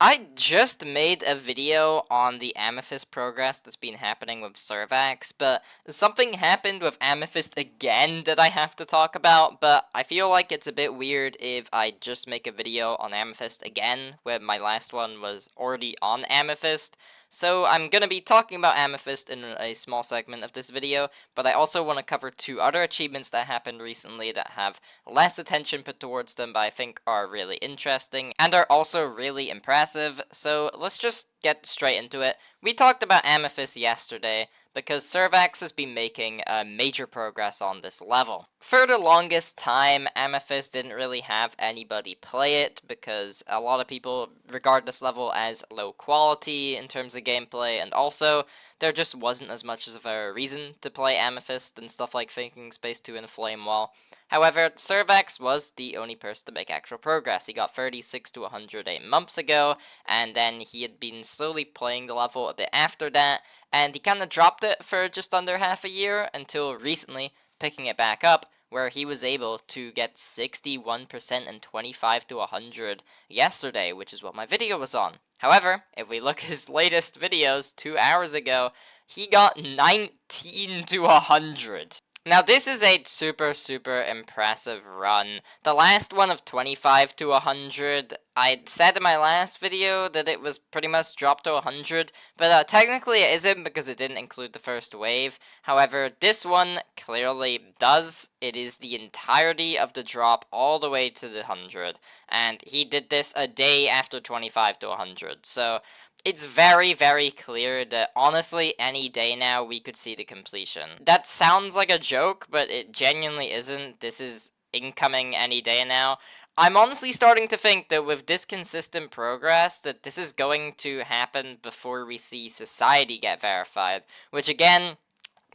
I just made a video on the Amethyst progress that's been happening with Servax, but something happened with Amethyst again that I have to talk about, but I feel like it's a bit weird if I just make a video on Amethyst again, where my last one was already on Amethyst. So I'm going to be talking about Amethyst in a small segment of this video, but I also want to cover two other achievements that happened recently that have less attention put towards them, but I think are really interesting and are also really impressive. So let's just get straight into it. We talked about Amethyst yesterday because Servax has been making major progress on this level. For the longest time, Amethyst didn't really have anybody play it because a lot of people regard this level as low quality in terms of gameplay, and also there just wasn't as much of a reason to play Amethyst and stuff like Thinking Space 2 and Flame Wall. However, Servax was the only person to make actual progress. He got 36 to 108 months ago, and then he had been slowly playing the level a bit after that, and he kind of dropped it for just under half a year until recently, picking it back up, where he was able to get 61% and 25 to 100 yesterday, which is what my video was on. However, if we look at his latest videos 2 hours ago, he got 19 to 100. Now this is a super impressive run. The last one of 25 to 100, I said in my last video that it was pretty much dropped to 100, but technically it isn't because it didn't include the first wave. However, this one clearly does. It is the entirety of the drop all the way to the 100, and he did this a day after 25 to 100, so it's very clear that honestly any day now we could see the completion. That sounds like a joke, but it genuinely isn't. This is incoming any day now. I'm honestly starting to think that with this consistent progress that this is going to happen before we see society get verified, which again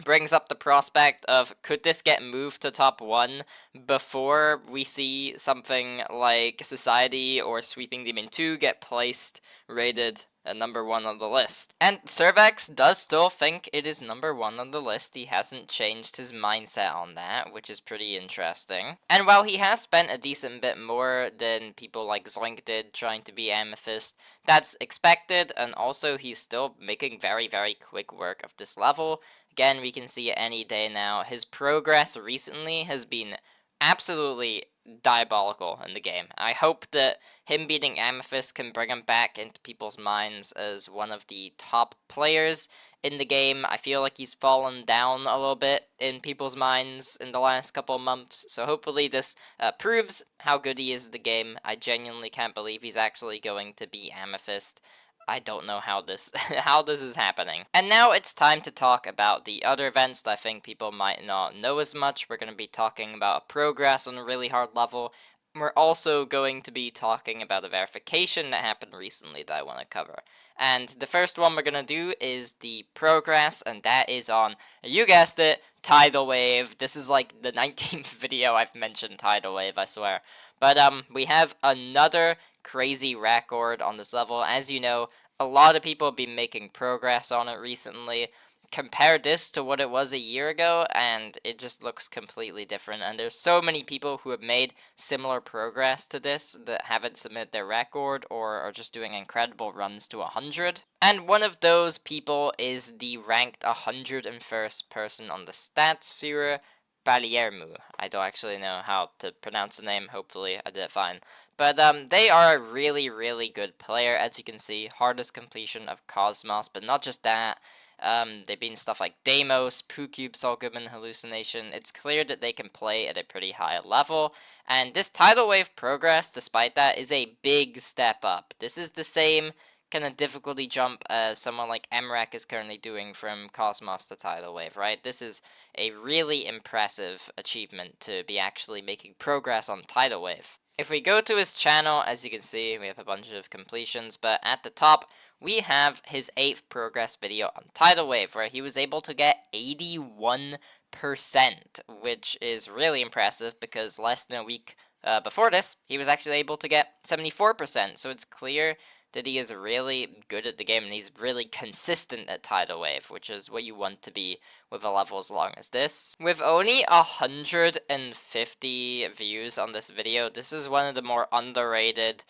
brings up the prospect of could this get moved to top 1 before we see something like Society or Sweeping Demon 2 get placed, rated at number 1 on the list. And Servax does still think it is number 1 on the list. He hasn't changed his mindset on that, which is pretty interesting. And while he has spent a decent bit more than people like Zoink did trying to be Amethyst, that's expected, and also he's still making very quick work of this level. Again, we can see it any day now. His progress recently has been absolutely diabolical in the game. I hope that him beating Amethyst can bring him back into people's minds as one of the top players in the game. I feel like he's fallen down a little bit in people's minds in the last couple of months, so hopefully this proves how good he is in the game. I genuinely can't believe he's actually going to be Amethyst. I don't know how this how this is happening. And now it's time to talk about the other events that I think people might not know as much. We're going to be talking about progress on a really hard level. We're also going to be talking about a verification that happened recently that I want to cover. And the first one we're going to do is the progress, and that is on, you guessed it, Tidal Wave. This is like the 19th video I've mentioned Tidal Wave, I swear. But we have another crazy record on this level. As you know, a lot of people have been making progress on it recently. Compare this to what it was a year ago, and it just looks completely different. And there's so many people who have made similar progress to this that haven't submitted their record or are just doing incredible runs to 100. And one of those people is the ranked 101st person on the stats viewer, Baliermu. I don't actually know how to pronounce the name. Hopefully I did it fine. But they are a really good player, as you can see. Hardest completion of Cosmos, but not just that. They've been stuff like Deimos, Poo-Cube, Soul Goodman, Hallucination. It's clear that they can play at a pretty high level. And this Tidal Wave progress, despite that, is a big step up. This is the same kind of difficulty jump as someone like Emrak is currently doing from Cosmos to Tidal Wave, right? This is a really impressive achievement to be actually making progress on Tidal Wave. If we go to his channel, as you can see, we have a bunch of completions, but at the top, we have his 8th progress video on Tidal Wave, where he was able to get 81%, which is really impressive because less than a week before this, he was actually able to get 74%, so it's clear that he is really good at the game and he's really consistent at Tidal Wave, which is what you want to be with a level as long as this. With only 150 views on this video, this is one of the more underrated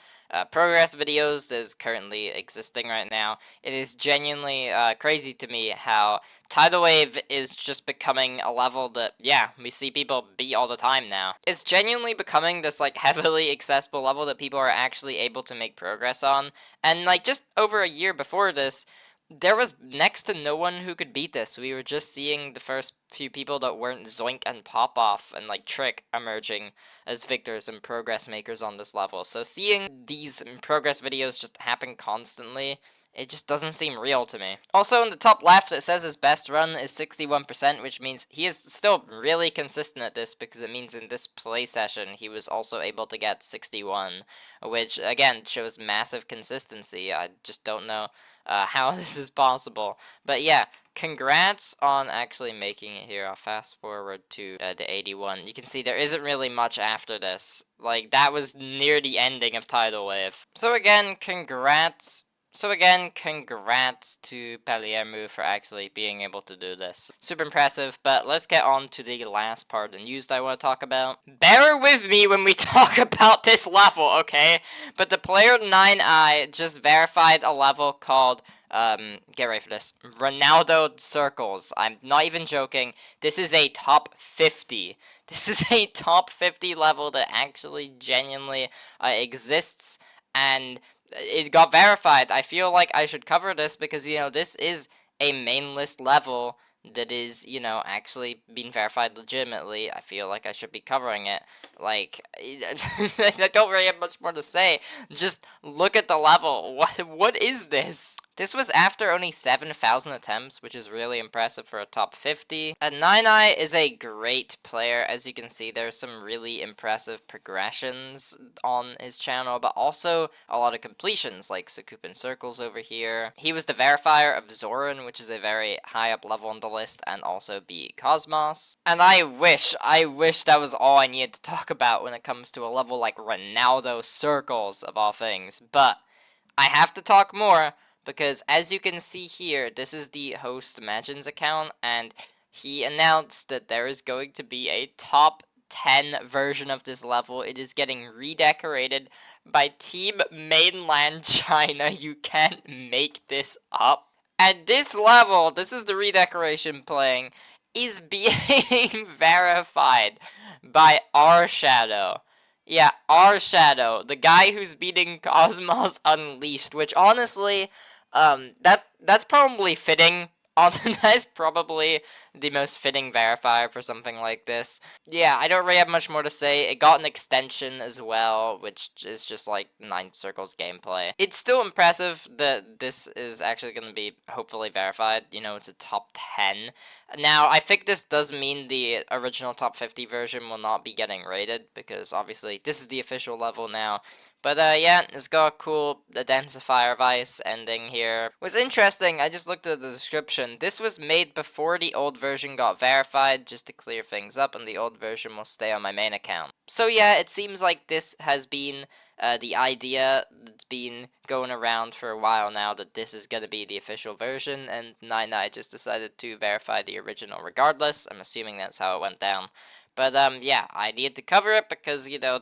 progress videos that is currently existing right now. It is genuinely crazy to me how Tidal Wave is just becoming a level that, yeah, we see people beat all the time now. It's genuinely becoming this, like, heavily accessible level that people are actually able to make progress on. And, like, just over a year before this, there was next to no one who could beat this. We were just seeing the first few people that weren't Zoink and Pop Off and, like, Trick emerging as victors and progress makers on this level. So seeing these progress videos just happen constantly, it just doesn't seem real to me. Also, in the top left, it says his best run is 61%, which means he is still really consistent at this, because it means in this play session, he was also able to get 61, which, again, shows massive consistency. I just don't know how this is possible. But yeah, congrats on actually making it here. I'll fast forward to the 81. You can see there isn't really much after this. Like, that was near the ending of Tidal Wave. So again, congrats to Palermo for actually being able to do this. Super impressive, but let's get on to the last part of the news that I want to talk about. Bear with me when we talk about this level, okay? But the player 9i just verified a level called get ready for this. Ronaldo Circles. I'm not even joking. This is a top 50. This is a top 50 level that actually genuinely exists, and it got verified. I feel like I should cover this because, you know, this is a main list level that is, you know, actually being verified legitimately. I feel like I should be covering it. Like, I don't really have much more to say. Just look at the level. What is this? This was after only 7,000 attempts, which is really impressive for a top 50. And 9i is a great player. As you can see, there's some really impressive progressions on his channel, but also a lot of completions, like Servax Circles over here. He was the verifier of Zoran, which is a very high up level on the list, and also beat Cosmos. And I wish that was all I needed to talk about when it comes to a level like Ronaldo Circles, of all things. But I have to talk more, because as you can see here, this is the host Imagines account, and he announced that there is going to be a top 10 version of this level. It is getting redecorated by Team Mainland China. You can't make this up. And this level, this is the redecoration playing, is being verified by our Shadow. Yeah, our Shadow, the guy who's beating Cosmos Unleashed, which honestly, that's probably fitting. That's probably the most fitting verifier for something like this. Yeah, I don't really have much more to say. It got an extension as well, which is just like 9 Circles gameplay. It's still impressive that this is actually going to be hopefully verified. You know, it's a top 10. Now, I think this does mean the original top 50 version will not be getting rated, because obviously this is the official level now. But yeah, it's got a cool identifier of ice ending here. What's interesting, I just looked at the description. This was made before the old version got verified, just to clear things up, and the old version will stay on my main account. So yeah, it seems like this has been the idea that's been going around for a while now, that this is going to be the official version, and 9i just decided to verify the original regardless. I'm assuming that's how it went down. But yeah, I needed to cover it because, you know,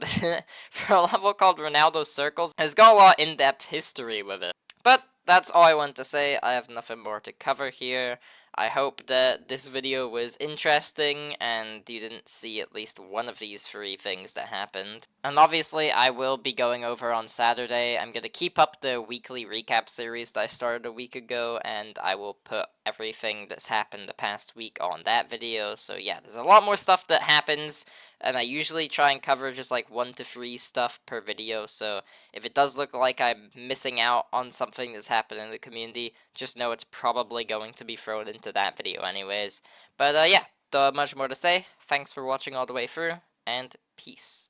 for a level called Ronaldo Circles, it's got a lot of in-depth history with it. But that's all I want to say. I have nothing more to cover here. I hope that this video was interesting and you didn't see at least one of these 3 things that happened. And obviously, I will be going over on Saturday. I'm going to keep up the weekly recap series that I started a week ago, and I will put everything that's happened the past week on that video. So yeah, there's a lot more stuff that happens, and I usually try and cover just like 1 to 3 stuff per video. So if it does look like I'm missing out on something that's happened in the community, just know it's probably going to be thrown into that video anyways. But yeah, don't have much more to say. Thanks for watching all the way through, and peace.